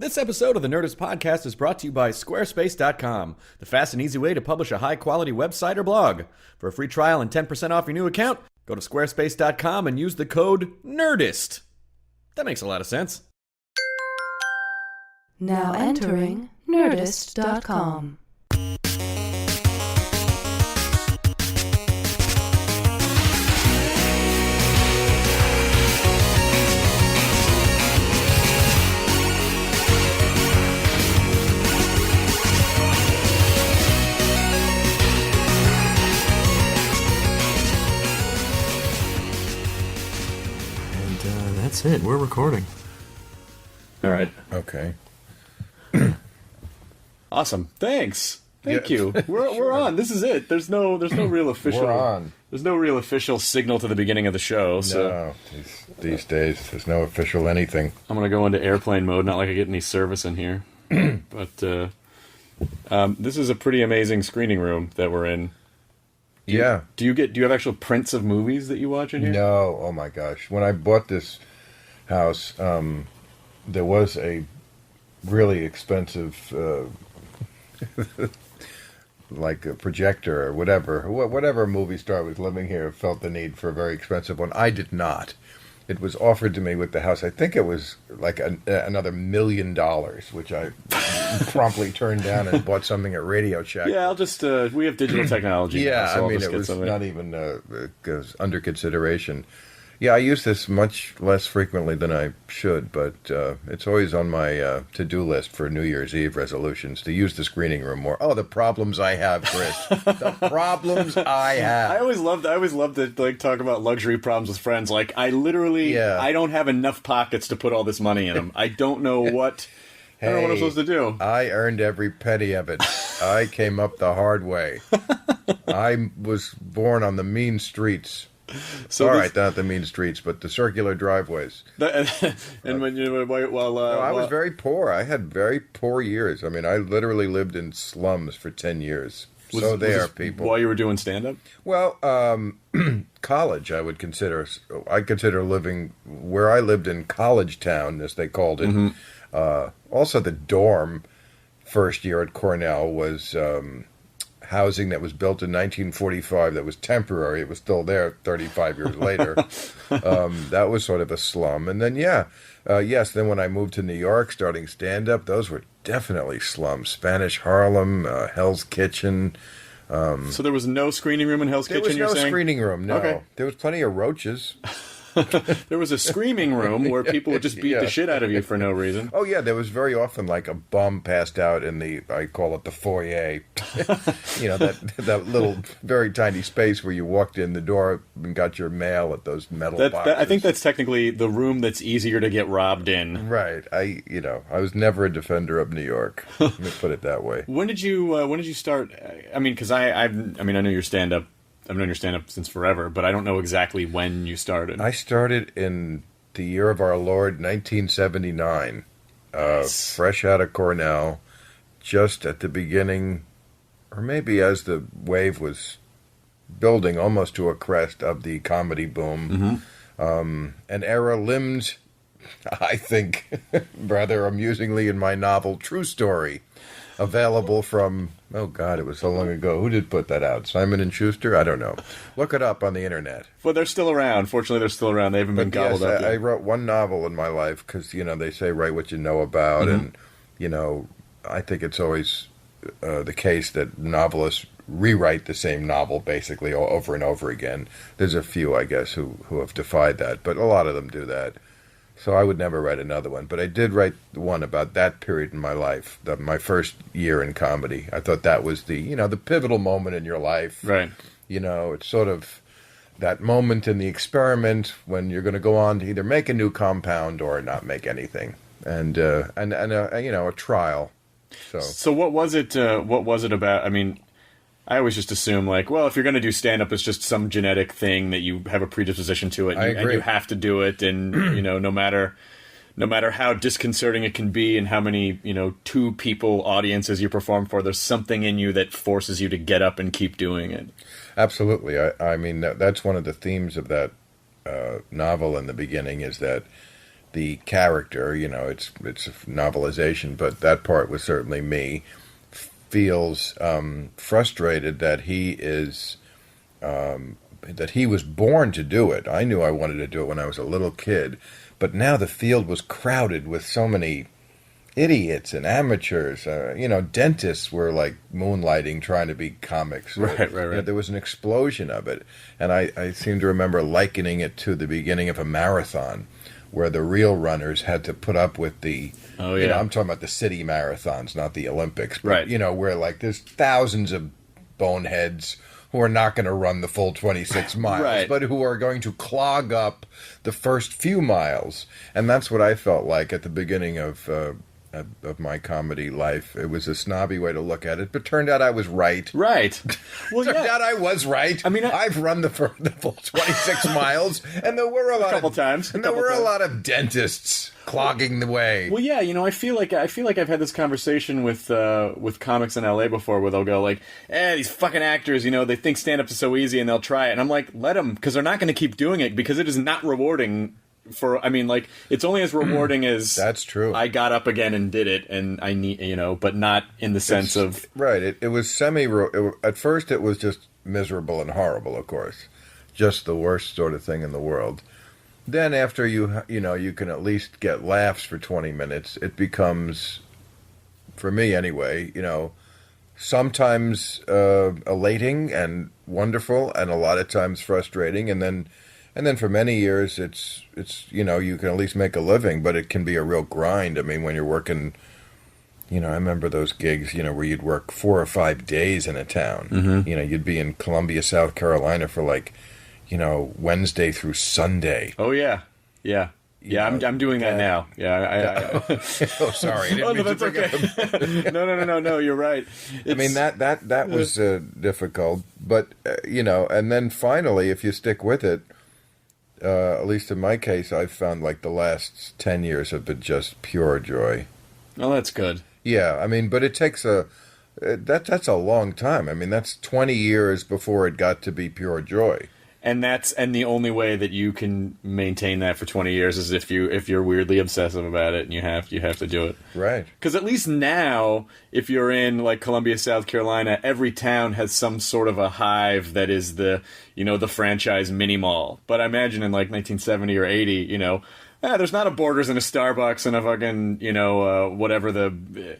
This episode of the Nerdist Podcast is brought to you by Squarespace.com, the fast and easy way to publish a high-quality website or blog. For a free trial and 10% off your new account, go to Squarespace.com and use the code NERDIST. That makes a lot of sense. Now entering Nerdist.com. That's it. We're recording. All right. Okay. Awesome. Thanks. Thank Yeah. you. We're on. This is it. There's no real official. We're on. There's no real official signal to the beginning of the show. So No, these days there's no official anything. I'm gonna go into airplane mode. Not like I get any service in here. But this is a pretty amazing screening room that we're in. Yeah. Do you have actual prints of movies that you watch in here? No. Oh my gosh. When I bought this house, there was a really expensive, like a projector or whatever movie star was living here felt the need for a very expensive one. I did not. It was offered to me with the house. I think it was like another $1 million, which I promptly turned down and bought something at Radio Shack. Yeah, I'll just we have digital technology. Yeah, now, so I I'll mean, just it get was something. not even under consideration. Yeah, I use this much less frequently than I should, but it's always on my to-do list for New Year's Eve resolutions to use the screening room more. Oh, the problems I have, Chris. The problems I have. I always loved to like talk about luxury problems with friends. Like I literally, Yeah. I don't have enough pockets to put all this money in them. I don't know what. I don't know what I'm supposed to do. I earned every penny of it. I came up the hard way. I was born on the mean streets. So All right, not the mean streets, but the circular driveways. And when you well, I was very poor. I had very poor years. I mean, I literally lived in slums for 10 years. So there, people. While you were doing stand-up? Well, college, I consider living where I lived in College Town, as they called it. Mm-hmm. Also, the dorm first year at Cornell was housing that was built in 1945 that was temporary. It was still there 35 years later. That was sort of a slum. And then, yes, then when I moved to New York starting stand-up, those were definitely slums. Spanish Harlem, Hell's Kitchen. So there was no screening room in Hell's Kitchen, There you're was no saying? screening room, no. Okay. There was plenty of roaches. There was a screaming room where people would just beat the shit out of you for no reason. Oh, yeah, there was very often like a bum passed out in I call it the foyer. You know, that little, very tiny space where you walked in the door and got your mail at those metal boxes. I think that's technically the room that's easier to get robbed in. Right. I was never a defender of New York. Let me put it that way. When did you start? I mean, because I know your stand-up. I've known your stand-up since forever, but I don't know exactly when you started. I started in the year of our Lord, 1979, fresh out of Cornell, just at the beginning, or maybe as the wave was building almost to a crest of the comedy boom. Mm-hmm. An era limned, I think, rather amusingly in my novel True Story, available from, oh God, it was so long ago. Who did put that out? Simon & Schuster? I don't know. Look it up on the internet. Well, they're still around. Fortunately, they're still around. They haven't been gobbled up yet. I wrote one novel in my life because, they say write what you know about. Mm-hmm. And, I think it's always the case that novelists rewrite the same novel basically over and over again. There's a few, I guess, who have defied that, but a lot of them do that. So I would never write another one. But I did write one about that period in my life, my first year in comedy. I thought that was the pivotal moment in your life. Right. It's sort of that moment in the experiment when you're going to go on to either make a new compound or not make anything. And a trial. So what was it? What was it about? I mean, I always just assume like, well, if you're going to do stand-up, it's just some genetic thing that you have a predisposition to it, and you have to do it, and no matter how disconcerting it can be, and how many two people audiences you perform for, there's something in you that forces you to get up and keep doing it. Absolutely. I mean, that's one of the themes of that novel in the beginning is that the character, it's a novelization, but that part was certainly me, feels frustrated that he is that he was born to do it. I knew I wanted to do it when I was a little kid, but now the field was crowded with so many idiots and amateurs. Dentists were like moonlighting, trying to be comics. Right. There was an explosion of it, and I seem to remember likening it to the beginning of a marathon, where the real runners had to put up with the. Oh yeah, I'm talking about the city marathons, not the Olympics. But, right. Where like there's thousands of boneheads who are not going to run the full 26 miles, right. but who are going to clog up the first few miles. And that's what I felt like at the beginning of my comedy life. It was a snobby way to look at it, but turned out I was right. Right. Well, turned out I was right. I mean, I've run the full 26 miles, and there were a lot of dentists clogging the way. Well, yeah, I feel like I've had this conversation with comics in LA before, where they'll go like, these fucking actors, they think stand-up is so easy and they'll try it, and I'm like, let them, because they're not going to keep doing it, because it is not rewarding. It's only as rewarding as that's true. I got up again and did it, and I need, but not in the sense of right. It was at first it was just miserable and horrible, of course, just the worst sort of thing in the world. Then after you can at least get laughs for 20 minutes, it becomes, for me anyway, sometimes elating and wonderful, and a lot of times frustrating, and then for many years it's you can at least make a living, but it can be a real grind. I mean, when you're working, I remember those gigs, where you'd work 4 or 5 days in a town. Mm-hmm. You'd be in Columbia, South Carolina for like, Wednesday through Sunday. Oh yeah. Yeah. Yeah, I'm doing that now. Yeah, oh, sorry. Oh, no, that's okay. No, you're right. I mean, that was difficult, but and then finally, if you stick with it, at least in my case, I've found like the last 10 years have been just pure joy. Oh, that's good. Yeah, I mean, but it takes that's a long time. I mean, that's 20 years before it got to be pure joy. And the only way that you can maintain that for 20 years is if you're weirdly obsessive about it, and you have to do it. Right. Because at least now, if you're in like Columbia, South Carolina, every town has some sort of a hive that is the franchise mini mall. But I imagine in like 1970 or 80, there's not a Borders and a Starbucks and a fucking whatever the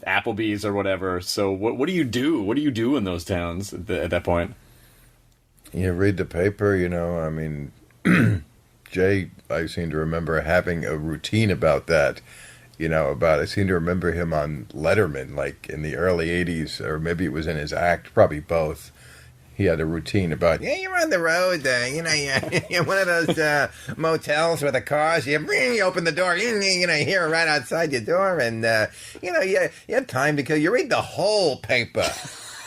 Applebee's or whatever. So what do you do? What do you do in those towns at that point? You read the paper, I mean, Jay, I seem to remember having a routine about that, I seem to remember him on Letterman, like in the early 80s, or maybe it was in his act, probably both. He had a routine about, you're on the road, you're one of those motels with the cars, you open the door, you hear it right outside your door, and, you have time to kill, you read the whole paper.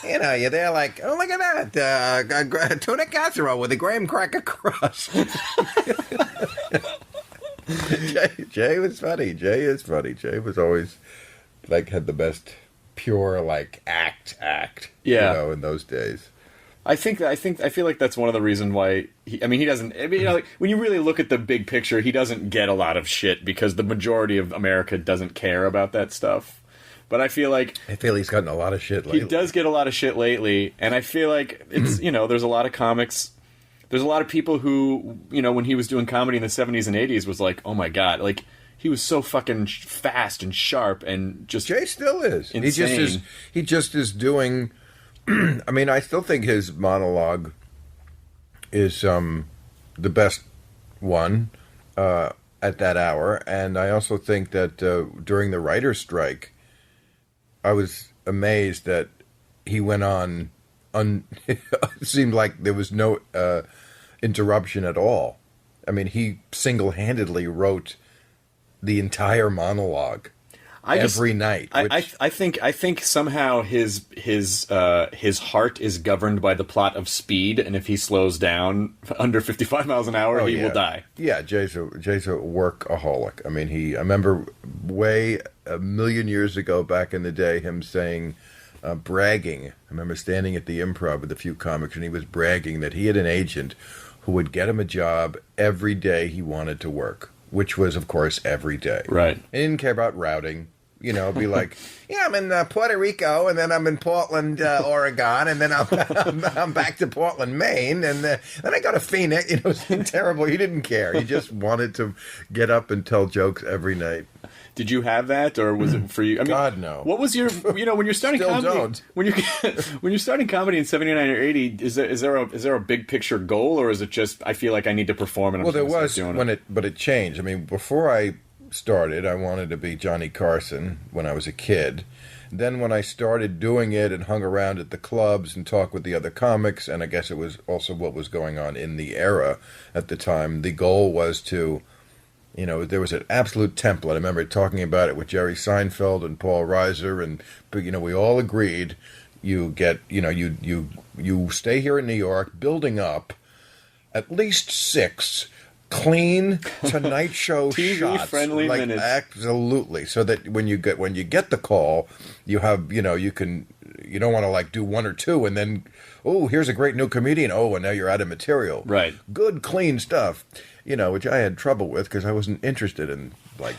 You're there like, oh, look at that, tuna casserole with a graham cracker crust. Jay was funny. Jay is funny. Jay was always, like, had the best pure, like, act, yeah. In those days. I feel like that's one of the reasons why he doesn't, like, when you really look at the big picture, he doesn't get a lot of shit because the majority of America doesn't care about that stuff. But I feel he's gotten a lot of shit lately. He does get a lot of shit lately, and I feel like it's, there's a lot of comics, there's a lot of people who, when he was doing comedy in the 70s and 80s was like, oh my god, like, he was so fucking fast and sharp and just Jay still is. Insane. He just is doing, I mean, I still think his monologue is the best one at that hour, and I also think that during the writer's strike, I was amazed that he went on. It seemed like there was no interruption at all. I mean, he single-handedly wrote the entire monologue every night. I think somehow his heart is governed by the plot of Speed, and if he slows down under 55 miles an hour, he will die. Yeah, Jay's a workaholic. I mean, I remember way a million years ago, back in the day, him saying, bragging. I remember standing at the Improv with a few comics, and he was bragging that he had an agent who would get him a job every day he wanted to work. which was, of course, every day. Right. I didn't care about routing. You know, be like, yeah, I'm in Puerto Rico, and then I'm in Portland, Oregon, and then I'm back to Portland, Maine, and then I go to Phoenix. You know, it's terrible. He didn't care. He just wanted to get up and tell jokes every night. Did you have that, or was it for you? I mean, God, no. What was your, when you're starting Still comedy? don't. When you're starting comedy in '79 or '80, is there a big picture goal, or is it just I feel like I need to perform and I'm Well, there just was doing it? but it changed. I mean, before I started, I wanted to be Johnny Carson when I was a kid. Then when I started doing it and hung around at the clubs and talked with the other comics, and I guess it was also what was going on in the era at the time, the goal was to, there was an absolute template. I remember talking about it with Jerry Seinfeld and Paul Reiser, but we all agreed you get, you stay here in New York, building up at least 6 clean Tonight Show TV shots, friendly minutes. Absolutely, so that when you get the call, you have you don't want to like do 1 or 2 and then here's a great new comedian, and now you're out of material. Right. Good clean stuff, which I had trouble with because I wasn't interested in like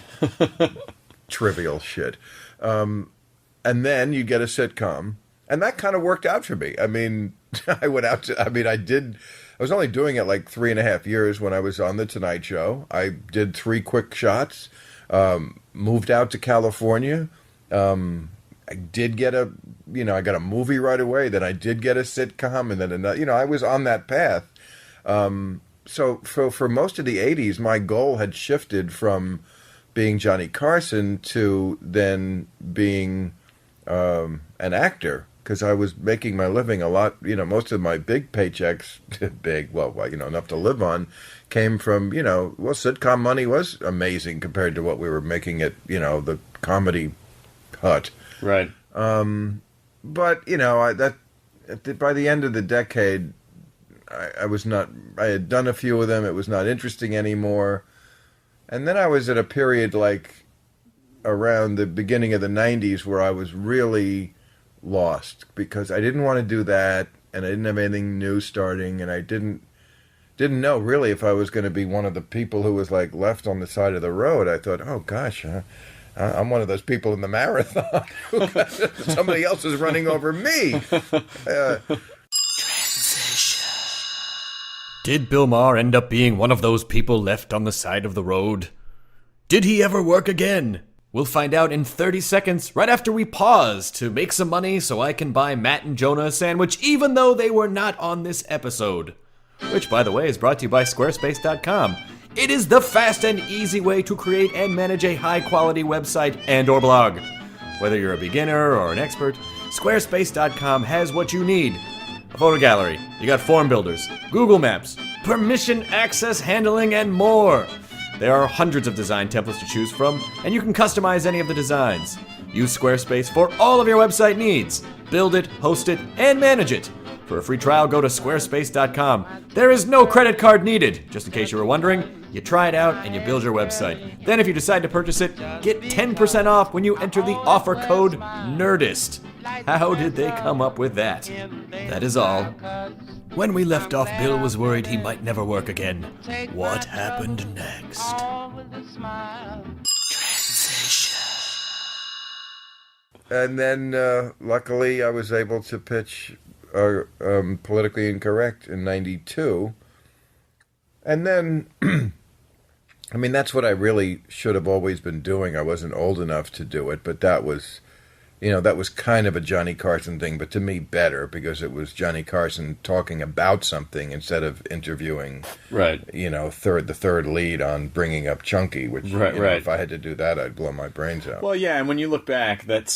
trivial shit. And then you get a sitcom, and that kind of worked out for me. I mean, I was only doing it like 3.5 years when I was on The Tonight Show. I did 3 quick shots, moved out to California. I did get I got a movie right away. Then I did get a sitcom, and then another, I was on that path. So for most of the 80s, my goal had shifted from being Johnny Carson to then being an actor. Because I was making my living a lot, most of my big paychecks, enough to live on, came from, sitcom money was amazing compared to what we were making at, the Comedy Hut. Right. But, by the end of the decade, I had done a few of them, it was not interesting anymore. And then I was at a period like around the beginning of the 90s where I was really lost because I didn't want to do that, and I didn't have anything new starting, and I didn't know really if I was going to be one of the people who was like left on the side of the road. I thought, oh gosh, I'm one of those people in the marathon. Somebody else is running over me. Did Bill Maher end up being one of those people left on the side of the road? Did he ever work again? We'll find out in 30 seconds, right after we pause to make some money so I can buy Matt and Jonah a sandwich, even though they were not on this episode. Which, by the way, is brought to you by Squarespace.com. It is the fast and easy way to create and manage a high-quality website and or blog. Whether you're a beginner or an expert, Squarespace.com has what you need. A photo gallery, you got form builders, Google Maps, permission access handling, and more. There are hundreds of design templates to choose from, and you can customize any of the designs. Use Squarespace for all of your website needs. Build it, host it, and manage it. For a free trial, go to squarespace.com. There is no credit card needed. Just in case you were wondering, you try it out and you build your website. Then if you decide to purchase it, get 10% off when you enter the offer code NERDIST. How did they come up with that? That is all. When we left off, Bill was worried he might never work again. What happened next? Transition. And then, luckily, I was able to pitch Politically Incorrect in 92. And then, I mean, that's what I really should have always been doing. I wasn't old enough to do it, but that was kind of a Johnny Carson thing, but to me better because it was Johnny Carson talking about something instead of interviewing, right? The third lead on Bringing Up Chunky, which if I had to do that, I'd blow my brains out. Well, yeah, and when you look back, that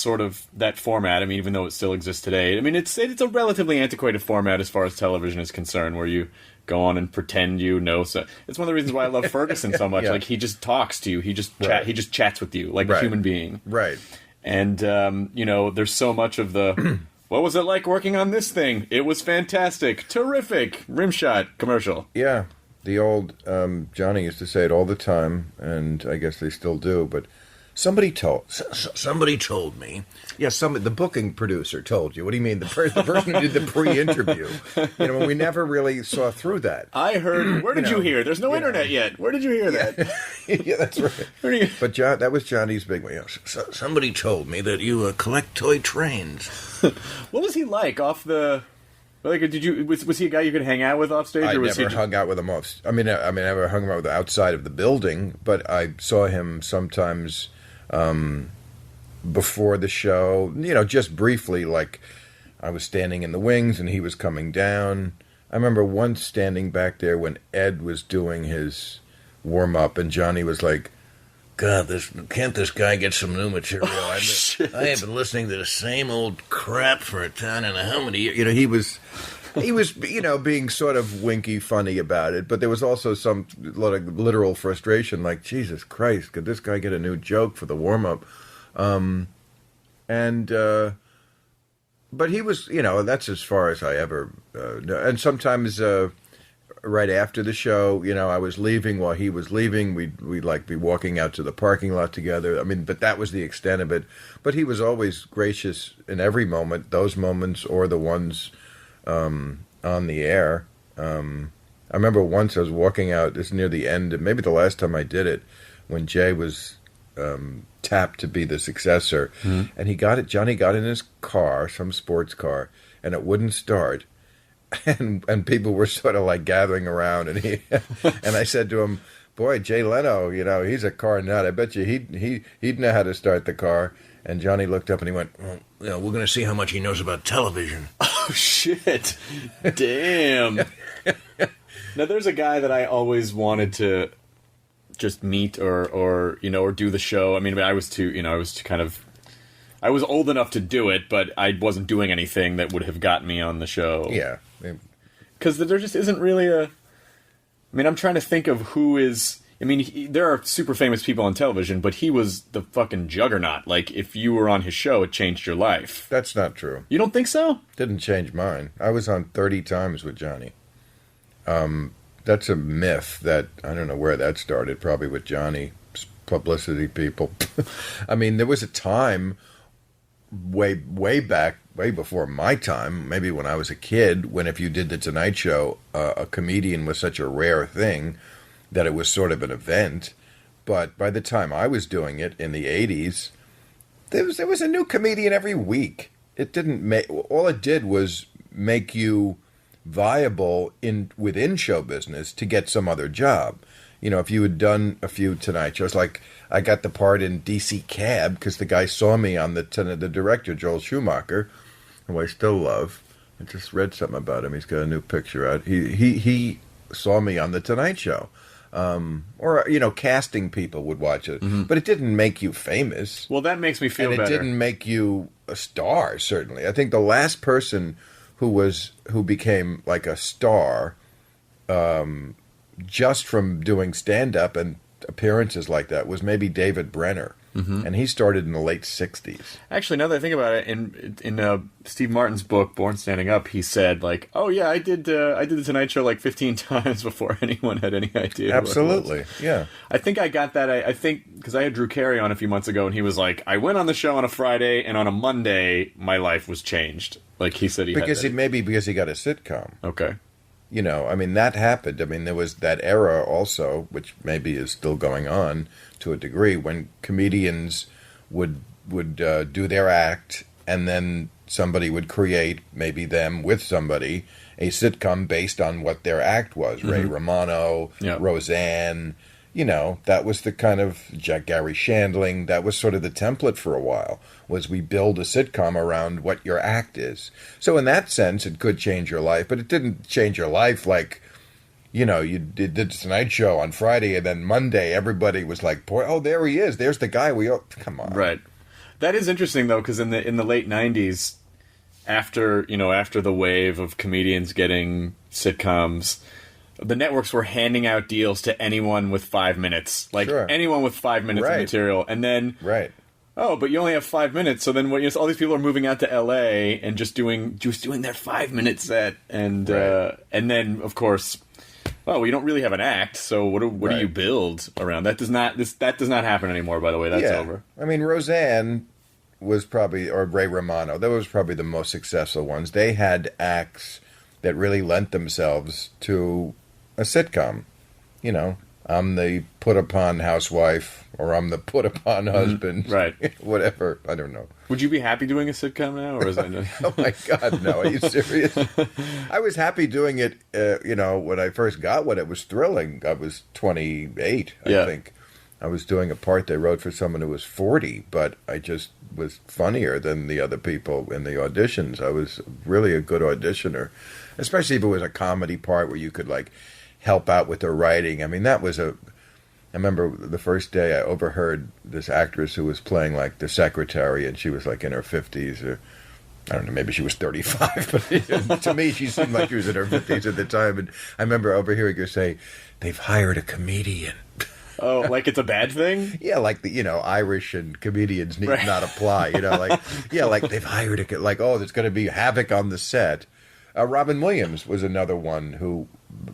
format, I mean, even though it still exists today, I mean, it's a relatively antiquated format as far as television is concerned, where you go on and pretend you know. So it's one of the reasons why I love Ferguson so much. Yeah. Like he just talks to you, he just chats with you like a human being, right? And, there's so much of the, what was it like working on this thing? It was fantastic. Terrific. Rimshot commercial. Yeah. The old Johnny used to say it all the time, and I guess they still do, but Somebody told me. Yeah, the booking producer told you. What do you mean? The person who did the pre-interview. We never really saw through that. I heard. Where did you hear? There's no internet yet. Where did you hear that? Yeah, that's right. But that was Johnny's big one. Somebody told me that you collect toy trains. What was he like off the? Like, was he a guy you could hang out with off stage? I or was never hung out with him off. I never hung out with him outside of the building, but I saw him sometimes. Before the show, just briefly, like I was standing in the wings and he was coming down. I remember once standing back there when Ed was doing his warm-up and Johnny was like, God, can't this guy get some new material? I have been listening to the same old crap for a ton and how many years. He was, being sort of winky funny about it, but there was also some lot of literal frustration, like, Jesus Christ, could this guy get a new joke for the warm-up? But he was, that's as far as I ever, and sometimes right after the show, I was leaving while he was leaving, we'd like be walking out to the parking lot together. But that was the extent of it. But he was always gracious in every moment, those moments or the ones on the air. I remember once I was walking out, this near the end, maybe the last time I did it, when Jay was tapped to be the successor, and Johnny got in his car, some sports car, and it wouldn't start, and people were sort of like gathering around, and and I said to him, boy, Jay Leno, he's a car nut. I bet you he'd know how to start the car. And Johnny looked up and he went, well, we're going to see how much he knows about television. Oh, shit. Damn. Now, there's a guy that I always wanted to just meet or do the show. I was old enough to do it, but I wasn't doing anything that would have got me on the show. Yeah. Because there just isn't really I'm trying to think of who is... there are super famous people on television, but he was the fucking juggernaut. Like, if you were on his show, it changed your life. That's not true. You don't think so? Didn't change mine. I was on 30 times with Johnny. That's a myth that, I don't know where that started, probably with Johnny, publicity people. There was a time way back, way before my time, maybe when I was a kid, when if you did The Tonight Show, a comedian was such a rare thing that it was sort of an event. But by the time I was doing it in the 80s, there was a new comedian every week. It didn't all it did was make you viable within show business to get some other job. If you had done a few Tonight Shows, like I got the part in DC Cab because the guy saw me on the director, Joel Schumacher, who I still love. I just read something about him. He's got a new picture out. He saw me on the Tonight Show. Casting people would watch it, but it didn't make you famous. Well, that makes me feel better. And it didn't make you a star, certainly. I think the last person who became like a star, just from doing stand-up and appearances like that was maybe David Brenner. And he started in the late 60s. Actually, now that I think about it, in Steve Martin's book, Born Standing Up, he said, like, oh, yeah, I did The Tonight Show like 15 times before anyone had any idea. Absolutely, yeah. I think I got that, I think, because I had Drew Carey on a few months ago, and he was like, I went on the show on a Friday, and on a Monday, my life was changed. Like, he said because he got a sitcom. Okay. That happened. There was that era also, which maybe is still going on to a degree, when comedians would do their act, and then somebody would create, maybe them with somebody, a sitcom based on what their act was. Ray Romano, Roseanne, that was the kind of Gary Shandling, that was sort of the template for a while, was we build a sitcom around what your act is. So in that sense, it could change your life, but it didn't change your life like, you did the Tonight Show on Friday, and then Monday everybody was like, boy, oh, there he is. There's the guy come on. Right. That is interesting, though, because in the late 90s, after the wave of comedians getting sitcoms, the networks were handing out deals to anyone with 5 minutes. Like, anyone with 5 minutes of material. And then, oh, but you only have 5 minutes, so then all these people are moving out to L.A. and just doing their 5-minute set. And and then, of course, well, we don't really have an act, so what do you build around? That does not happen anymore, by the way. That's over. I mean, Roseanne was probably, or Ray Romano, that was probably the most successful ones. They had acts that really lent themselves to a sitcom. You know, I'm the put-upon housewife, or I'm the put-upon husband. Right. Whatever. I don't know. Would you be happy doing a sitcom now, or is that... Oh, my God, no. Are you serious? I was happy doing it, when I first got one. It was thrilling. I was 28, I think. I was doing a part they wrote for someone who was 40, but I just was funnier than the other people in the auditions. I was really a good auditioner, especially if it was a comedy part where you could, like, help out with the writing. I mean, that was I remember the first day I overheard this actress who was playing, like, the secretary, and she was, like, in her 50s, or I don't know, maybe she was 35, but to me, she seemed like she was in her 50s at the time. And I remember overhearing her say, "They've hired a comedian." Oh, like it's a bad thing? Yeah, like Irish and comedians need not apply. Like they've hired there's going to be havoc on the set. Robin Williams was another one who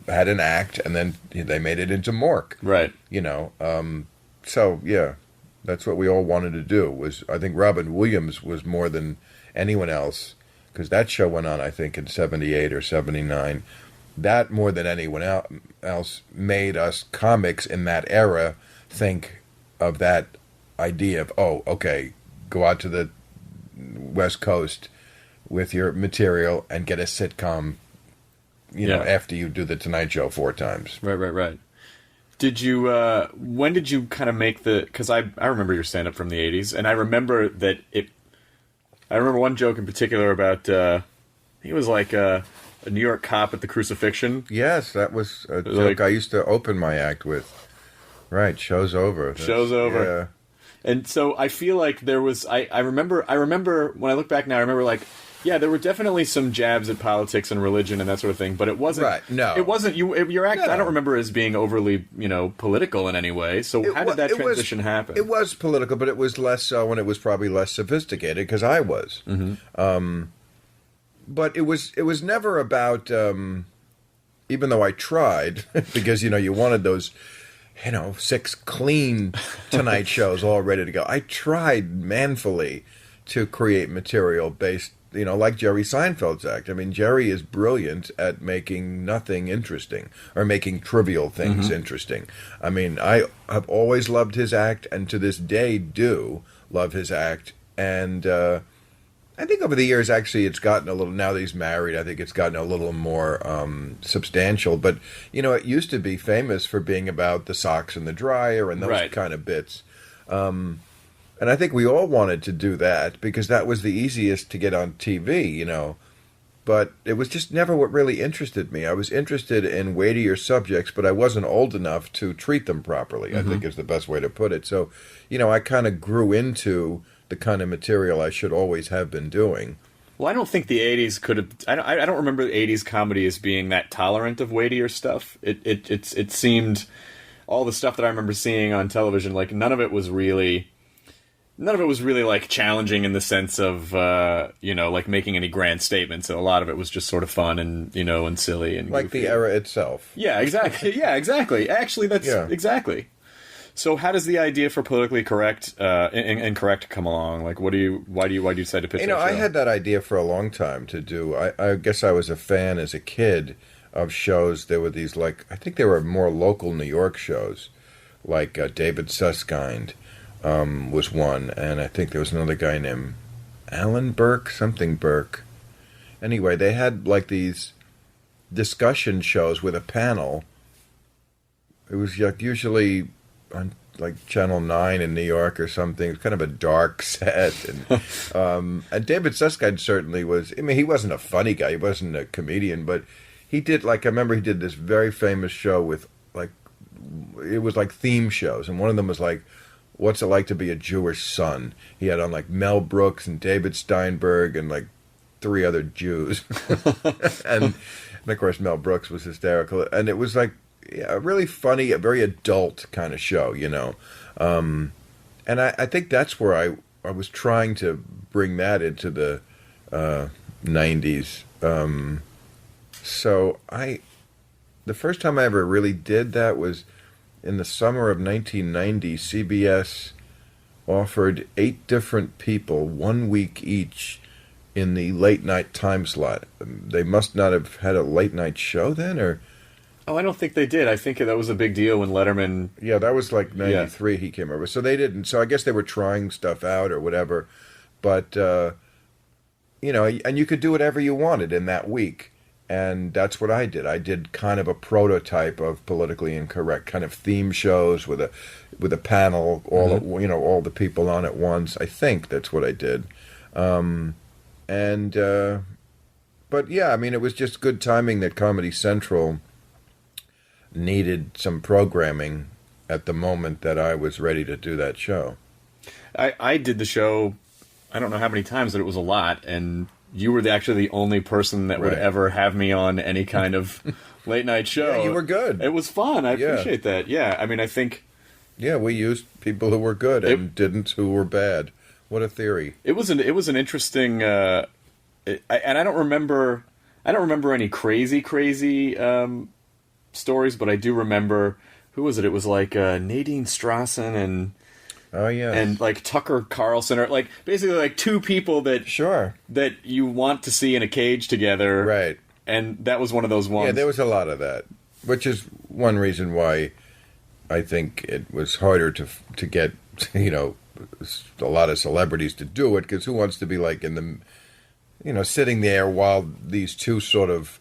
had an act, and then they made it into Mork. Right. So yeah, that's what we all wanted to do. I think Robin Williams was more than anyone else, because that show went on, I think, in 78 or 79. That, more than anyone else, made us comics in that era think of that idea of, go out to the West Coast with your material and get a sitcom, after you do the Tonight Show 4 times. Right. Did you, when did you kind of make because I remember your stand-up from the 80s, and I remember I remember one joke in particular about, he was like a New York cop at the crucifixion. Yes, that was a joke I used to open my act with. Right, show's over. Show's over. Yeah. And so I feel like there was, I remember when I look back now, I remember like, yeah, there were definitely some jabs at politics and religion and that sort of thing, but it wasn't. Right. No, it wasn't. Your act. No. I don't remember as being overly, political in any way. So how did that transition happen? It was political, but it was less so, and it was probably less sophisticated because I was. Mm-hmm. But it was never about. Even though I tried, because you wanted those, 6 clean Tonight shows all ready to go. I tried manfully to create material based. Like Jerry Seinfeld's act. I mean, Jerry is brilliant at making nothing interesting or making trivial things interesting. I mean, I have always loved his act, and to this day do love his act. And I think over the years, actually, it's gotten a little, now that he's married, I think it's gotten a little more substantial. But, it used to be famous for being about the socks and the dryer and those kind of bits. And I think we all wanted to do that because that was the easiest to get on TV, But it was just never what really interested me. I was interested in weightier subjects, but I wasn't old enough to treat them properly, I think is the best way to put it. So, I kind of grew into the kind of material I should always have been doing. Well, I don't think the 80s could have... I don't remember the 80s comedy as being that tolerant of weightier stuff. It seemed... All the stuff that I remember seeing on television, like, none of it was really like challenging in the sense of like making any grand statements. And a lot of it was just sort of fun and and silly and like goofy. The era itself. Yeah, exactly. Yeah, exactly. Actually, that's exactly. So, how does the idea for politically correct and correct come along? Like, why do you decide to pitch? That show? I had that idea for a long time to do. I guess I was a fan as a kid of shows. There were these I think they were more local New York shows, like David Susskind. Was one, and I think there was another guy named Alan Burke, something Burke. Anyway, they had these discussion shows with a panel. It was usually on Channel 9 in New York or something. It was kind of a dark set, and David Susskind certainly was. I mean, he wasn't a funny guy. He wasn't a comedian, but he did I remember he did this very famous show with it was theme shows, and one of them was what's it like to be a Jewish son? He had on Mel Brooks and David Steinberg and 3 other Jews. and of course Mel Brooks was hysterical. And it was a really funny, a very adult kind of show, And I think that's where I was trying to bring that into the 90s. So the first time I ever really did that was in the summer of 1990. CBS offered 8 different people 1 week each in the late night time slot. They must not have had a late night show then, or... Oh, I don't think they did. I think that was a big deal when Letterman... Yeah, that was like 93 he came over. So they didn't. So I guess they were trying stuff out or whatever. But, you know, and you could do whatever you wanted in that week. And that's what I did. I did kind of a prototype of politically incorrect kind of theme shows with a panel, all the people on at once. I think that's what I did. But yeah, I mean, it was just good timing that Comedy Central needed some programming at the moment that I was ready to do that show. I did the show, I don't know how many times, but it was a lot, and you were actually the only person that would ever have me on any kind of late night show. Yeah, you were good. It was fun. I appreciate that. Yeah, I mean, I think... Yeah, we used people who were good and didn't who were bad. What a theory. It was an interesting... and I don't remember any crazy stories, but I do remember, who was it? It was like Nadine Strassen and and like Tucker Carlson, or like basically like 2 people that that you want to see in a cage together, right? And that was one of those ones. Yeah, there was a lot of that, which is one reason why I think it was harder to get a lot of celebrities to do it, because who wants to be like in the sitting there while these 2 sort of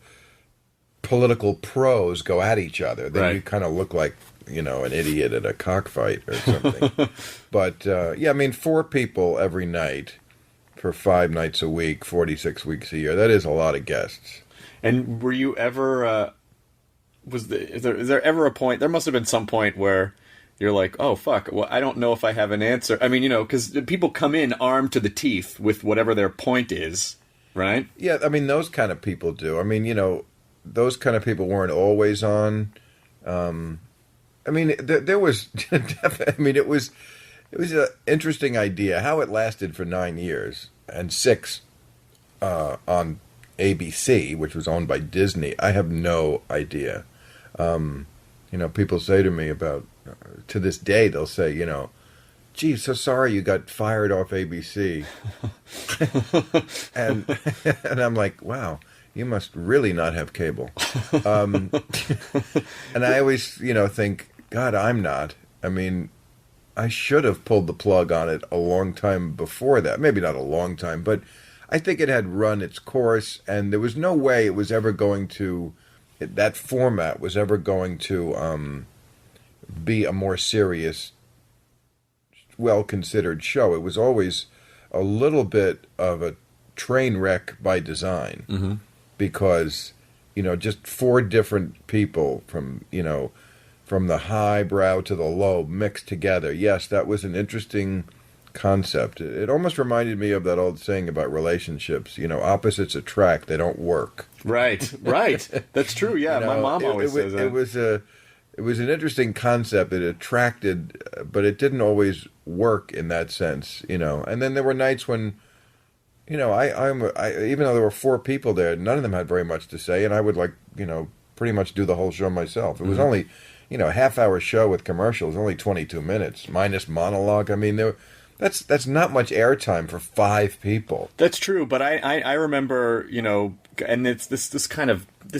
political pros go at each other. Then you kind of look like, an idiot at a cockfight or something. But, yeah, I mean, 4 people every night for 5 nights a week, 46 weeks a year. That is a lot of guests. And were you ever, is there ever a point, there must have been some point where you're like, oh, fuck, well, I don't know if I have an answer. I mean, because people come in armed to the teeth with whatever their point is, right? Yeah, I mean, those kind of people do. I mean, those kind of people weren't always on. I mean, there was. I mean, it was an interesting idea. How it lasted for 9 years and 6 on ABC, which was owned by Disney. I have no idea. People say to me about, to this day, they'll say, gee, so sorry you got fired off ABC. and I'm like, wow. You must really not have cable. And I always, think, God, I'm not. I mean, I should have pulled the plug on it a long time before that. Maybe not a long time, but I think it had run its course, and there was no way it was ever going to, that format was ever going to be a more serious, well-considered show. It was always a little bit of a train wreck by design. Mm-hmm. Because, just 4 different people from the highbrow to the low mixed together. Yes, that was an interesting concept. It almost reminded me of that old saying about relationships. Opposites attract, they don't work. Right. That's true, yeah. My mom always says that. It was an interesting concept. It attracted, but it didn't always work in that sense, And then there were nights when... even though there were 4 people there, none of them had very much to say, and I would pretty much do the whole show myself. It was only, a half-hour show with commercials, only 22 minutes, minus monologue. I mean, that's not much airtime for 5 people. That's true, but I remember, and it's this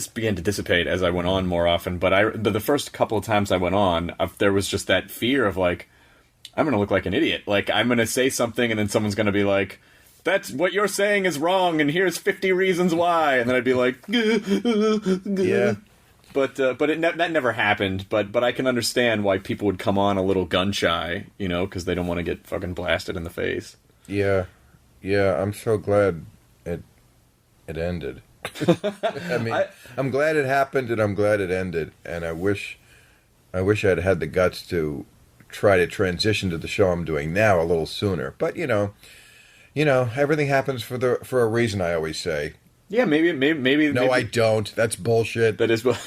began to dissipate as I went on more often, but the first couple of times I went on, there was just that fear of, like, I'm going to look like an idiot. Like, I'm going to say something, and then someone's going to be like, that's what you're saying is wrong, and here's 50 reasons why. And then I'd be like, yeah. But that never happened. But I can understand why people would come on a little gun shy, because they don't want to get fucking blasted in the face. Yeah. I'm so glad it ended. I mean, I'm glad it happened, and I'm glad it ended. And I wish I'd had the guts to try to transition to the show I'm doing now a little sooner. But everything happens for a reason, I always say. Yeah, maybe. No, I don't. That's bullshit. That is what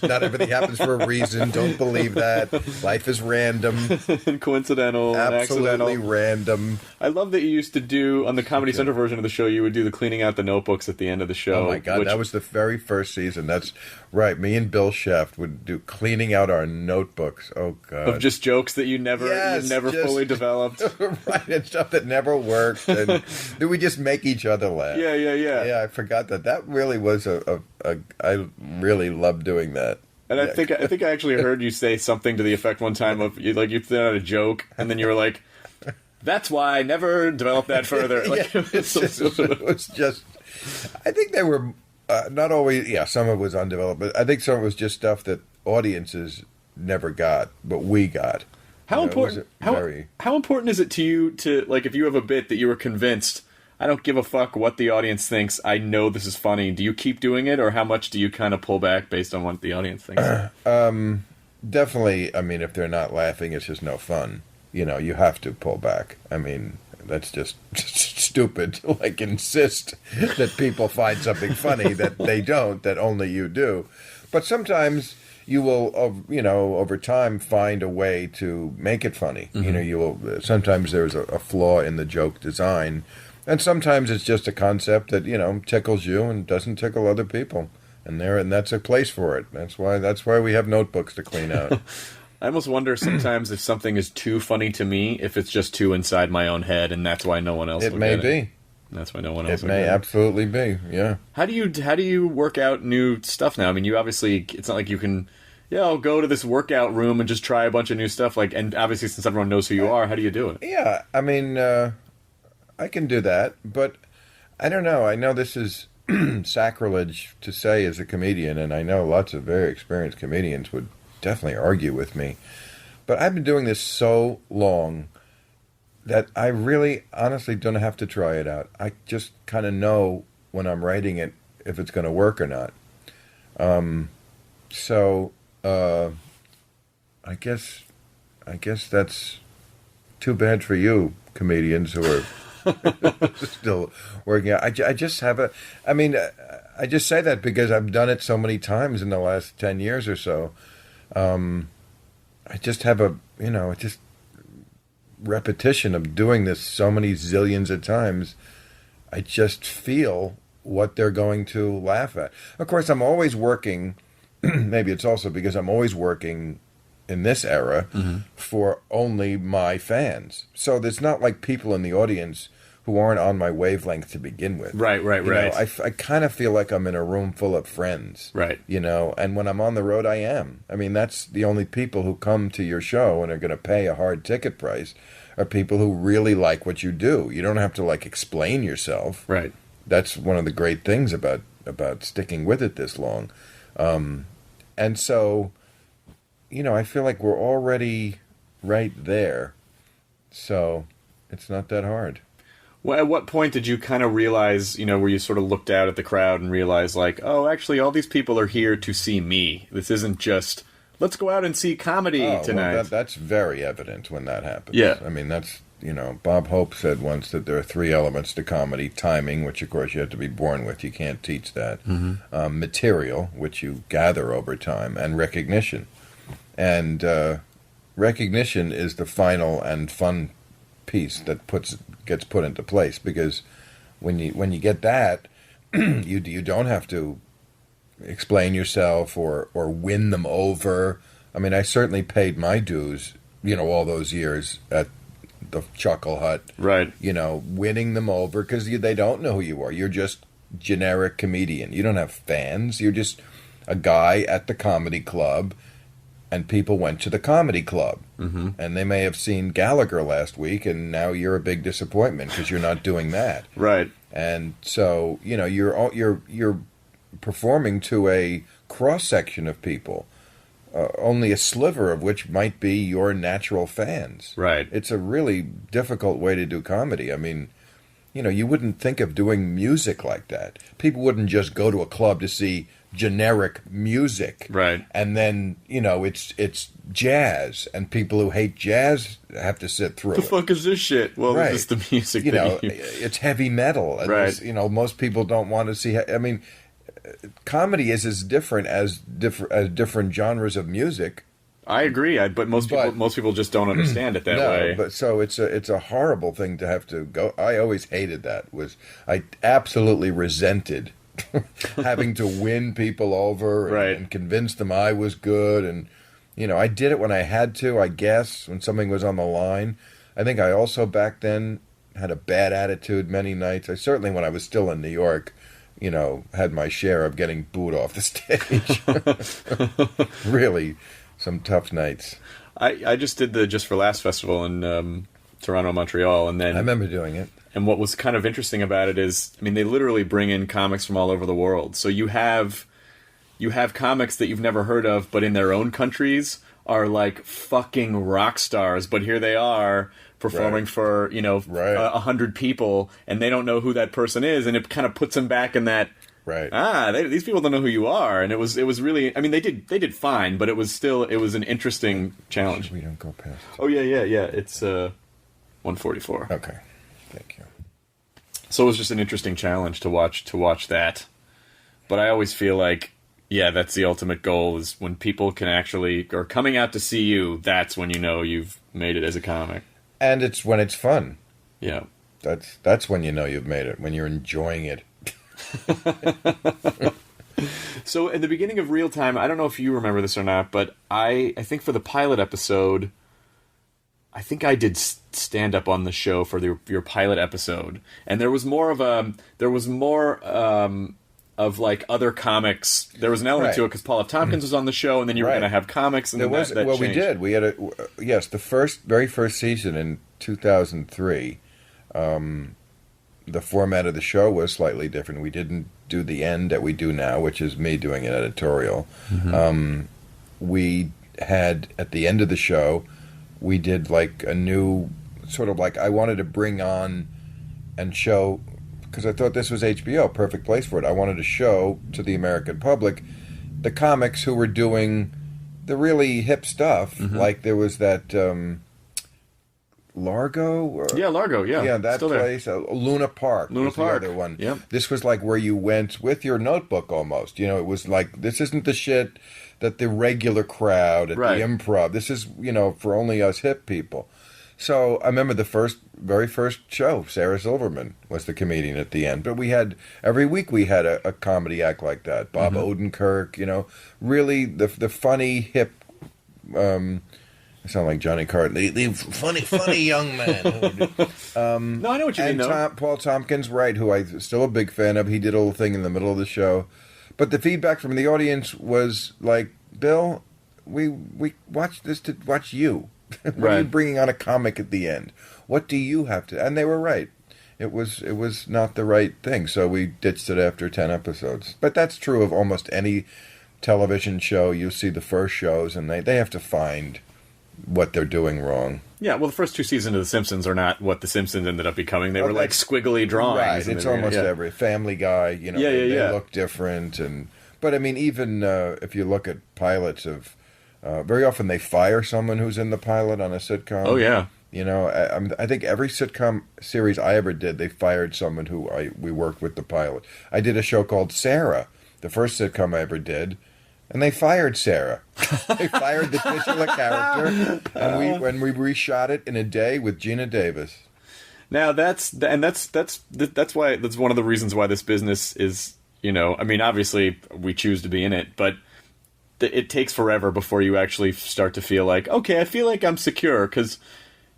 Not everything happens for a reason. Don't believe that. Life is random. and coincidental, Absolutely and accidental. random. I love that you used to do on the Comedy Central version of the show. You would do the cleaning out the notebooks at the end of the show. Oh my god, that was the very first season. That's right. Me and Bill Sheft would do cleaning out our notebooks. Oh god, of just jokes that you never fully developed. Right, and stuff that never worked. And we just make each other laugh. Yeah. Yeah, I forgot that. That really was I really loved doing that. And I think I actually heard you say something to the effect one time of you threw out a joke, and then you were like, "That's why I never developed that further." Like, it was just. I think they were not always. Yeah, some of it was undeveloped, but I think some of it was just stuff that audiences never got, but we got. How important? How important is it to you to like if you have a bit that you were convinced? I don't give a fuck what the audience thinks. I know this is funny. Do you keep doing it, or how much do you kind of pull back based on what the audience thinks? Definitely. I mean, if they're not laughing, it's just no fun. You know, you have to pull back. I mean, that's just stupid to like insist that people find something funny that they don't, that only you do. But sometimes you will, over time find a way to make it funny. Mm-hmm. You know, you will. Sometimes there's a flaw in the joke design. And sometimes it's just a concept that, tickles you and doesn't tickle other people. And that's a place for it. That's why we have notebooks to clean out. I almost wonder sometimes if something is too funny to me, if it's just too inside my own head, and that's why no one else will get it. It may be. That's why no one else will get it. It may absolutely be, yeah. How do you work out new stuff now? I mean, you obviously, it's not like you can, I'll go to this workout room and just try a bunch of new stuff. And obviously since everyone knows who you are, how do you do it? Yeah, I mean... I can do that, but I don't know. I know this is sacrilege to say as a comedian, and I know lots of very experienced comedians would definitely argue with me. But I've been doing this so long that I really honestly don't have to try it out. I just kind of know when I'm writing it if it's going to work or not. So I guess that's too bad for you, comedians who are still working out. I just have I just say that because I've done it so many times in the last 10 years or so. I just have just repetition of doing this so many zillions of times. I just feel what they're going to laugh at. Of course, I'm always working. Maybe it's also because I'm always working in this era for only my fans. So there's not like people in the audience who aren't on my wavelength to begin with. Right. I kind of feel like I'm in a room full of friends. Right. And when I'm on the road, I am. I mean, that's the only people who come to your show and are going to pay a hard ticket price are people who really like what you do. You don't have to like explain yourself. Right. That's one of the great things about sticking with it this long. And so, I feel like we're already right there. So it's not that hard. Well, at what point did you kind of realize, where you sort of looked out at the crowd and realized, like, oh, actually, all these people are here to see me. This isn't just, let's go out and see comedy tonight. Well, that's very evident when that happens. Yeah. I mean, that's, Bob Hope said once that there are 3 elements to comedy. Timing, which, of course, you have to be born with. You can't teach that. Mm-hmm. Material, which you gather over time. And recognition. And recognition is the final and fun piece that gets put into place, because when you get that, you don't have to explain yourself or win them over. I mean, I certainly paid my dues, all those years at the Chuckle Hut, right? Winning them over because they don't know who you are. You're just generic comedian. You don't have fans. You're just a guy at the comedy club. And people went to the comedy club, and they may have seen Gallagher last week, and now you're a big disappointment because you're not doing that, right? And so you're performing to a cross section of people, only a sliver of which might be your natural fans, right? It's a really difficult way to do comedy. I mean, you wouldn't think of doing music like that. People wouldn't just go to a club to see generic music. Right. And then, it's jazz, and people who hate jazz have to sit through the it. The fuck is this shit? Well, right. This is the music it's heavy metal. And right. Most people don't want to see... I mean, comedy is as different as different genres of music. I agree, but most people just don't understand it that way. But so it's a horrible thing to have to go. I always hated that. I absolutely resented having to win people over and convince them I was good. And I did it when I had to. I guess when something was on the line. I think I also back then had a bad attitude many nights. I certainly, when I was still in New York, had my share of getting booed off the stage. Really. Some tough nights. I just did the Just for Laughs festival in Toronto, Montreal, and then I remember doing it. And what was kind of interesting about it is, I mean, they literally bring in comics from all over the world. So you have comics that you've never heard of, but in their own countries are like fucking rock stars. But here they are performing for 100 people, and they don't know who that person is, and it kind of puts them back in that. Right. These people don't know who you are, and it was really. I mean, they did fine, but it was an interesting challenge. We don't go past. Oh yeah. It's 144. Okay, thank you. So it was just an interesting challenge to watch that. But I always feel like, that's the ultimate goal, is when people can actually are coming out to see you. That's when you've made it as a comic. And it's when it's fun. Yeah. That's when you've made it, when you're enjoying it. So in the beginning of Real Time, I don't know if you remember this or not, but I think for the pilot episode, I think I did stand up on the show for your pilot episode, and there was more of like other comics. There was an element to it because Paul F. Tompkins was on the show, and then you were going to have comics. And that changed. We did. We had the very first season in 2003. The format of the show was slightly different. We didn't do the end that we do now, which is me doing an editorial. Mm-hmm. We had, at the end of the show, we did like a new sort of like, I wanted to bring on and show, because I thought this was HBO, perfect place for it. I wanted to show to the American public the comics who were doing the really hip stuff. Mm-hmm. Like there was that... Largo? Largo, yeah. Yeah, that place. Luna Park was the other one. Yep. This was like where you went with your notebook almost. It was like, this isn't the shit that the regular crowd at the Improv. This is, for only us hip people. So I remember the very first show, Sarah Silverman was the comedian at the end. But every week we had a comedy act like that. Bob Odenkirk, really the funny, hip... I sound like Johnny Carter. The funny young man. No, I know what you mean, though. Paul Tompkins, right, who I'm still a big fan of. He did a little thing in the middle of the show. But the feedback from the audience was like, Bill, we watched this to watch you. Why are you bringing on a comic at the end? What do you have to... And they were right. It was not the right thing, so we ditched it after 10 episodes. But that's true of almost any television show. You see the first shows, and they have to find... what they're doing wrong. Yeah, well, the first two seasons of The Simpsons are not what The Simpsons ended up becoming. They were like squiggly drawings. Right, it's almost every Family Guy, they look different. But I mean, even if you look at pilots of, very often they fire someone who's in the pilot on a sitcom. Oh, yeah. I think every sitcom series I ever did, they fired someone who we worked with the pilot. I did a show called Sarah, the first sitcom I ever did. And they fired Sarah. They fired the titular character, and when we reshot it in a day with Gina Davis. Now that's one of the reasons why this business is, I mean, obviously we choose to be in it, but it takes forever before you actually start to feel like, okay, I feel like I'm secure, because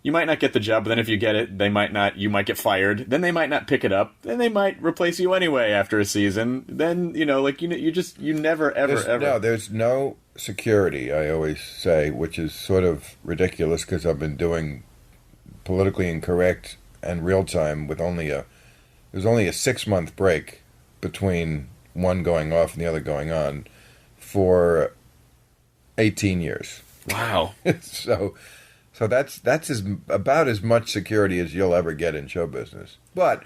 you might not get the job, but then if you get it, you might get fired, then they might not pick it up, then they might replace you anyway after a season, then, you never, ever. No, there's no security, I always say, which is sort of ridiculous, because I've been doing politically incorrect and real time with there's only a 6-month break between one going off and the other going on for 18 years. Wow. So that's about as much security as you'll ever get in show business. But,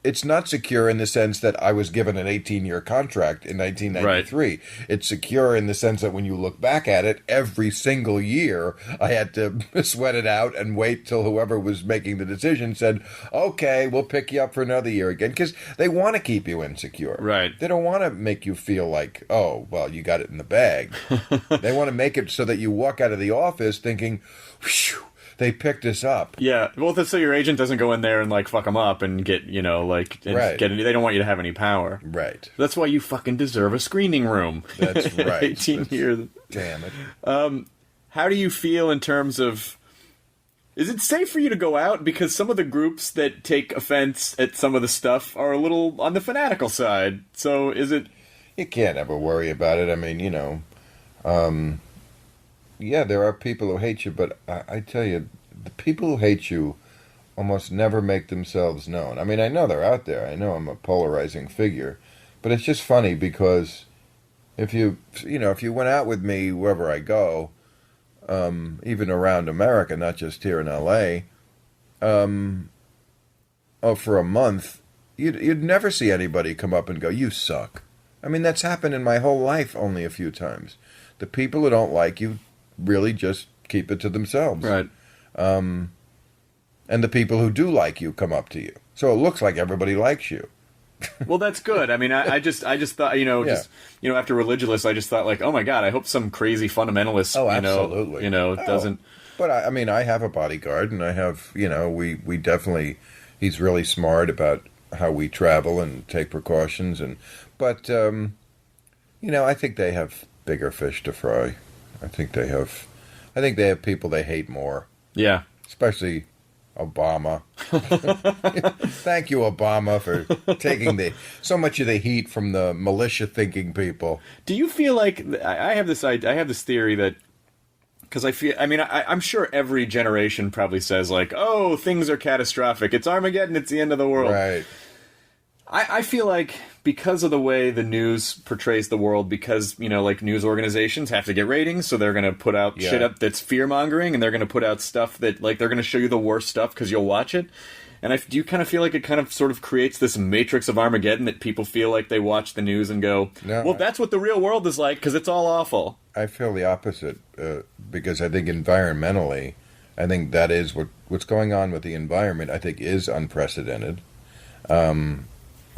it's not secure in the sense that I was given an 18-year contract in 1993. Right. It's secure in the sense that when you look back at it, every single year I had to sweat it out and wait till whoever was making the decision said, okay, we'll pick you up for another year again. Because they want to keep you insecure. Right. They don't want to make you feel like, oh, well, you got it in the bag. They want to make it so that you walk out of the office thinking, whew, they picked us up. Yeah, well, that's so your agent doesn't go in there and fuck them up and get right. They don't want you to have any power. Right. That's why you fucking deserve a screening room. That's right. 18 years. Damn it. How do you feel in terms of? Is it safe for you to go out? Because some of the groups that take offense at some of the stuff are a little on the fanatical side. So is it? You can't ever worry about it. I mean, yeah, there are people who hate you, but I tell you, the people who hate you almost never make themselves known. I mean, I know they're out there. I know I'm a polarizing figure, but it's just funny because if you went out with me wherever I go, even around America, not just here in LA, for a month, you'd never see anybody come up and go, "You suck." I mean, that's happened in my whole life only a few times. The people who don't like you really just keep it to themselves. Right. And the people who do like you come up to you. So it looks like everybody likes you. Well, that's good. I mean, I just thought, after Religulous, I just thought oh my God, I hope some crazy fundamentalist, absolutely. Doesn't. But I have a bodyguard, and I have, we definitely, he's really smart about how we travel and take precautions. But I think they have bigger fish to fry. I think they have people they hate more. Yeah. Especially Obama. Thank you, Obama, for taking so much of the heat from the militia-thinking people. Do you feel like I have this theory that because I'm sure every generation probably says oh, things are catastrophic. It's Armageddon. It's the end of the world. Right. I feel like because of the way the news portrays the world, because, news organizations have to get ratings, so they're going to put out shit up that's fear-mongering, and they're going to put out stuff that, they're going to show you the worst stuff because you'll watch it. And do you kind of feel like it kind of sort of creates this matrix of Armageddon that people feel like they watch the news and go, that's what the real world is like because it's all awful? I feel the opposite because I think environmentally, I think that is what's going on with the environment, I think is unprecedented.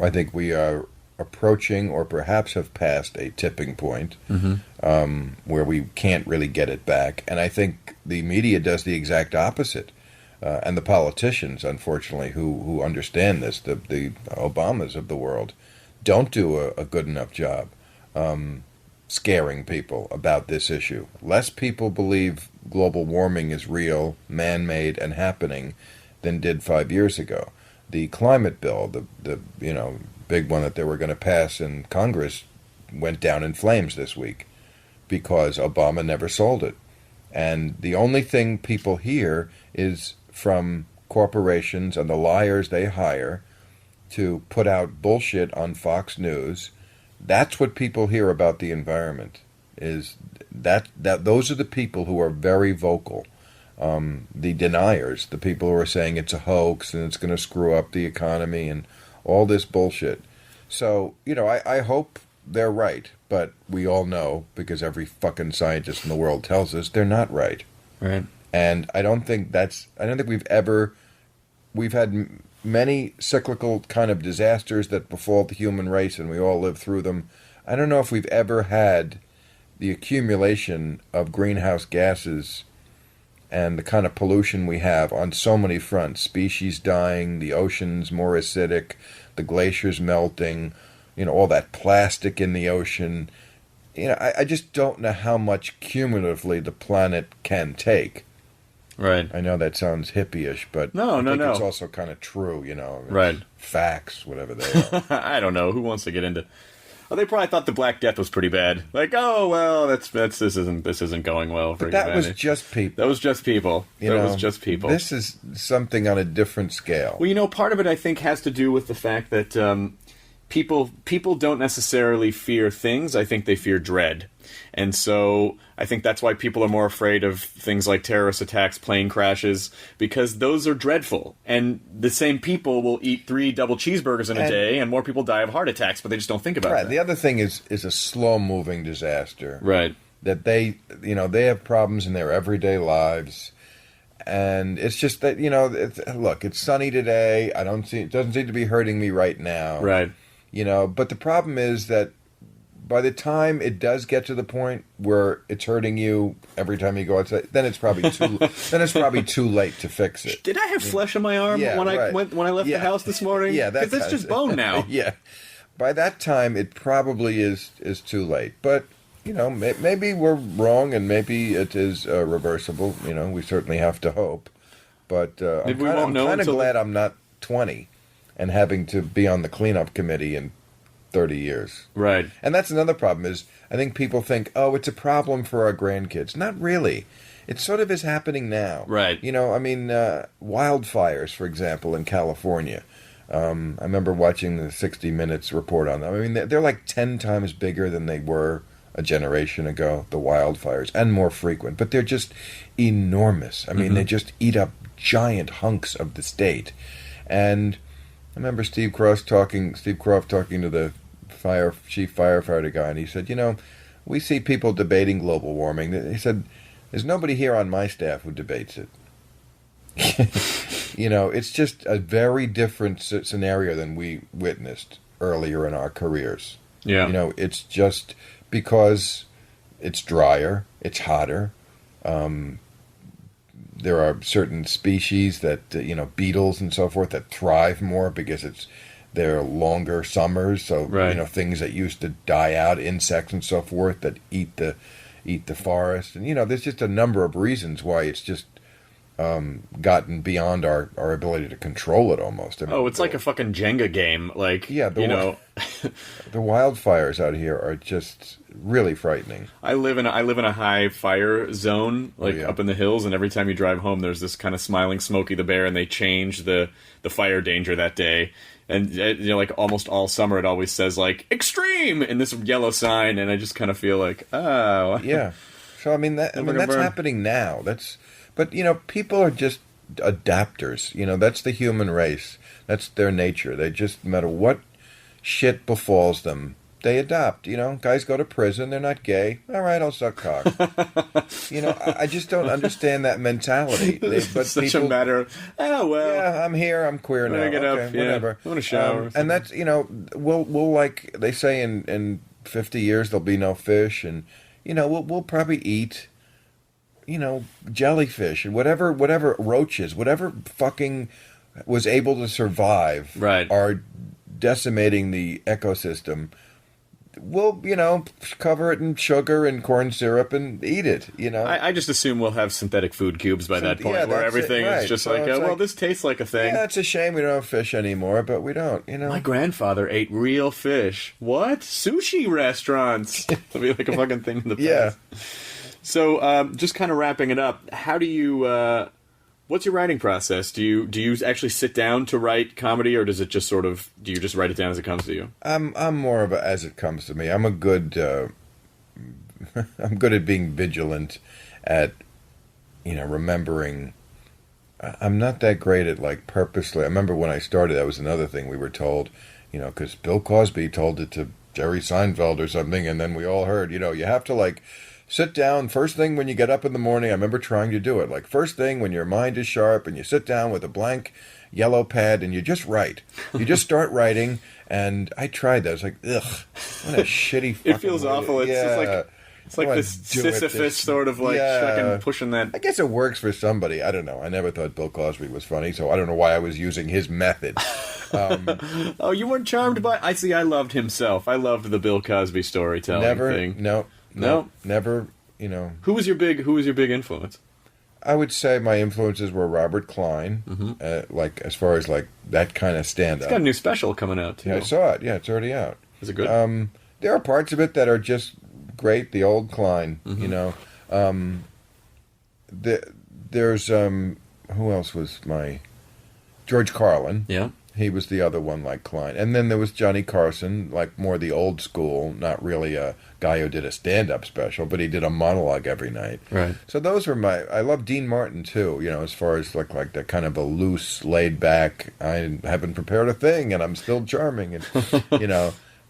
I think we are approaching or perhaps have passed a tipping point where we can't really get it back. And I think the media does the exact opposite. And the politicians, unfortunately, who understand this, the Obamas of the world, don't do a good enough job scaring people about this issue. Less people believe global warming is real, man-made, and happening than did 5 years ago. The climate bill, the big one that they were going to pass in Congress, went down in flames this week because Obama never sold it. And the only thing people hear is from corporations and the liars they hire to put out bullshit on Fox News. That's what people hear about the environment. Is that those are the people who are very vocal. The deniers, the people who are saying it's a hoax and it's going to screw up the economy and all this bullshit. So, I hope they're right, but we all know, because every fucking scientist in the world tells us, they're not right. Right. And I don't think we've had many cyclical kind of disasters that befall the human race and we all live through them. I don't know if we've ever had the accumulation of greenhouse gases and the kind of pollution we have on so many fronts. Species dying, the oceans more acidic, the glaciers melting, all that plastic in the ocean. I just don't know how much cumulatively the planet can take. Right. I know that sounds hippie-ish, but I think it's also kind of true, Right. Facts, whatever they are. I don't know. Who wants to get into... Oh, they probably thought the Black Death was pretty bad. Oh well, this isn't going well for humanity. That was just people. That was just people. Was just people. This is something on a different scale. Well, part of it I think has to do with the fact that people don't necessarily fear things. I think they fear dread. And so I think that's why people are more afraid of things like terrorist attacks, plane crashes, because those are dreadful. And the same people will eat 3 double cheeseburgers in a day, and more people die of heart attacks, but they just don't think about it. Right. The other thing is a slow-moving disaster. Right. That they have problems in their everyday lives. And it's just that, look, it's sunny today. It doesn't seem to be hurting me right now. Right. But the problem is that by the time it does get to the point where it's hurting you every time you go outside, then it's probably too late to fix it. Did I have flesh on my arm when I left the house this morning? Yeah, because it's just bone now. Yeah, by that time it probably is too late. But maybe we're wrong, and maybe it is reversible. We certainly have to hope. But I'm kind of glad I'm not 20 and having to be on the cleanup committee in 30 years. Right. And that's another problem is I think people think, oh, it's a problem for our grandkids. Not really. It sort of is happening now. Right. Wildfires, for example, in California. I remember watching the 60 Minutes report on them. I mean, they're like 10 times bigger than they were a generation ago, the wildfires, and more frequent. But they're just enormous. I mean, they just eat up giant hunks of the state. And I remember Steve Croft talking to the chief firefighter guy, and he said, we see people debating global warming. He said, there's nobody here on my staff who debates it. It's just a very different scenario than we witnessed earlier in our careers. Yeah. It's just because it's drier, it's hotter. There are certain species that, beetles and so forth, that thrive more because they're longer summers. So, right. Things that used to die out, insects and so forth that eat the forest. And, there's just a number of reasons why it's just gotten beyond our ability to control it almost. It's like a fucking Jenga game. Like, the wildfires out here are just really frightening. I live in a high fire zone, up in the hills, and every time you drive home, there's this kind of smiling Smokey the Bear, and they change the fire danger that day. And almost all summer, it always says extreme in this yellow sign, and I just kind of feel like, oh, yeah. So that's happening now. But people are just adapters. That's the human race. That's their nature. They just, no matter what shit befalls them, they adapt. Guys go to prison. They're not gay. All right, I'll suck cock. I just don't understand that mentality. But such a matter of, yeah, I'm here. I'm queer now. I get up, whatever. I want to shower. And that's, we'll like they say in 50 years there'll be no fish, and we'll probably eat jellyfish and whatever roaches, whatever fucking was able to survive, right, are decimating the ecosystem. We'll, cover it in sugar and corn syrup and eat it, I just assume we'll have synthetic food cubes by that point, where everything is just so this tastes like a thing. Yeah, it's a shame we don't have fish anymore, but we don't, My grandfather ate real fish. What? Sushi restaurants. That'll be like a fucking thing in the past. Yeah. So, just kind of wrapping it up, how do you, what's your writing process? Do you actually sit down to write comedy, or does it just do you just write it down as it comes to you? I'm more of a as it comes to me. I'm good at being vigilant at, remembering. I'm not that great at purposely. I remember when I started, that was another thing we were told, because Bill Cosby told it to Jerry Seinfeld or something, and then we all heard, you have to sit down first thing when you get up in the morning. I remember trying to do it. First thing when your mind is sharp and you sit down with a blank yellow pad and you just write. You just start writing. And I tried that. I was like, ugh, what a shitty fucking It feels awful. It's just like this Sisyphus sort of fucking pushing that. I guess it works for somebody. I don't know. I never thought Bill Cosby was funny, so I don't know why I was using his method. Oh, you weren't charmed by... I loved himself. I loved the Bill Cosby storytelling thing. No, never, Who was your big influence? I would say my influences were Robert Klein, as far as that kind of stand-up. He's got a new special coming out, too. Yeah, I saw it. Yeah, it's already out. Is it good? There are parts of it that are just great. The old Klein, there's, who else was my... George Carlin. Yeah. He was the other one like Klein. And then there was Johnny Carson, like more the old school, not really a guy who did a stand-up special, but he did a monologue every night. Right. So those were I love Dean Martin too, as far as like that kind of a loose, laid back, I haven't prepared a thing and I'm still charming. And,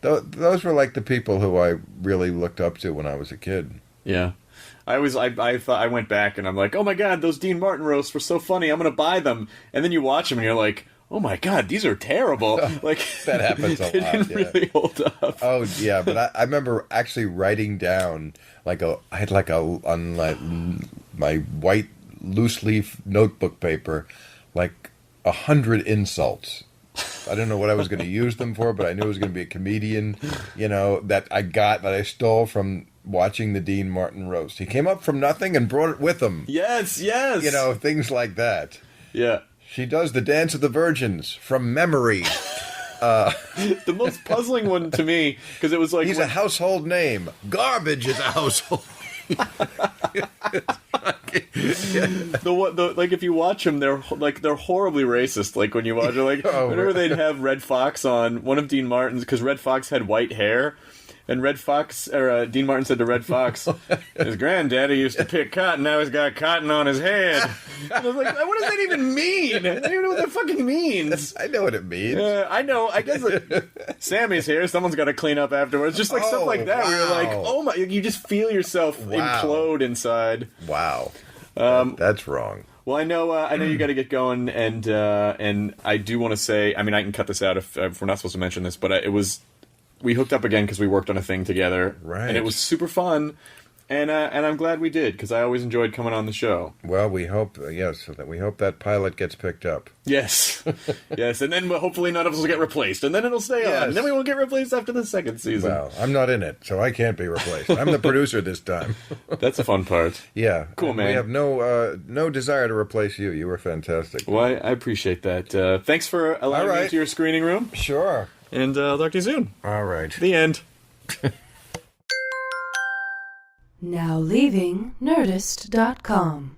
those were like the people who I really looked up to when I was a kid. Yeah. I thought I went back and I'm like, oh my god, those Dean Martin roasts were so funny. I'm gonna buy them. And then you watch them and you're like, oh my god, these are terrible. Like that happens a lot. They didn't really hold up. Oh yeah, but I remember actually writing down I had on my white loose leaf notebook paper 100 insults. I don't know what I was going to use them for, but I knew it was going to be a comedian, that I stole from watching the Dean Martin roast. He came up from nothing and brought it with him. Yes. Things like that. Yeah. She does the Dance of the Virgins from memory. The most puzzling one to me, because it was like... He's a household name. Garbage is a household if you watch them, they're horribly racist. Like when you watch it, whenever they'd have Red Fox on, one of Dean Martin's, because Red Fox had white hair, and Dean Martin said to Red Fox, his granddaddy used to pick cotton, now he's got cotton on his head. And I was like, what does that even mean? I don't even know what that fucking means. I know what it means. I know. I guess Sammy's here. Someone's got to clean up afterwards. Just stuff like that. Wow. Where you're like, oh my! You just feel yourself implode inside. Wow. That's wrong. Well, I know you got to get going, and I do want to say, I mean, I can cut this out if we're not supposed to mention this, but we hooked up again because we worked on a thing together, right? And it was super fun. And I'm glad we did, because I always enjoyed coming on the show. Well, we hope, we hope that pilot gets picked up. Yes. Yes, and then hopefully none of us will get replaced, and then it'll stay on. And then we won't get replaced after the second season. Well, I'm not in it, so I can't be replaced. I'm the producer this time. That's the fun part. Yeah. Cool, man. We have no desire to replace you. You were fantastic. Well, I appreciate that. Thanks for allowing me into your screening room. Sure. And I'll talk to you soon. All right. The end. Now leaving Nerdist.com.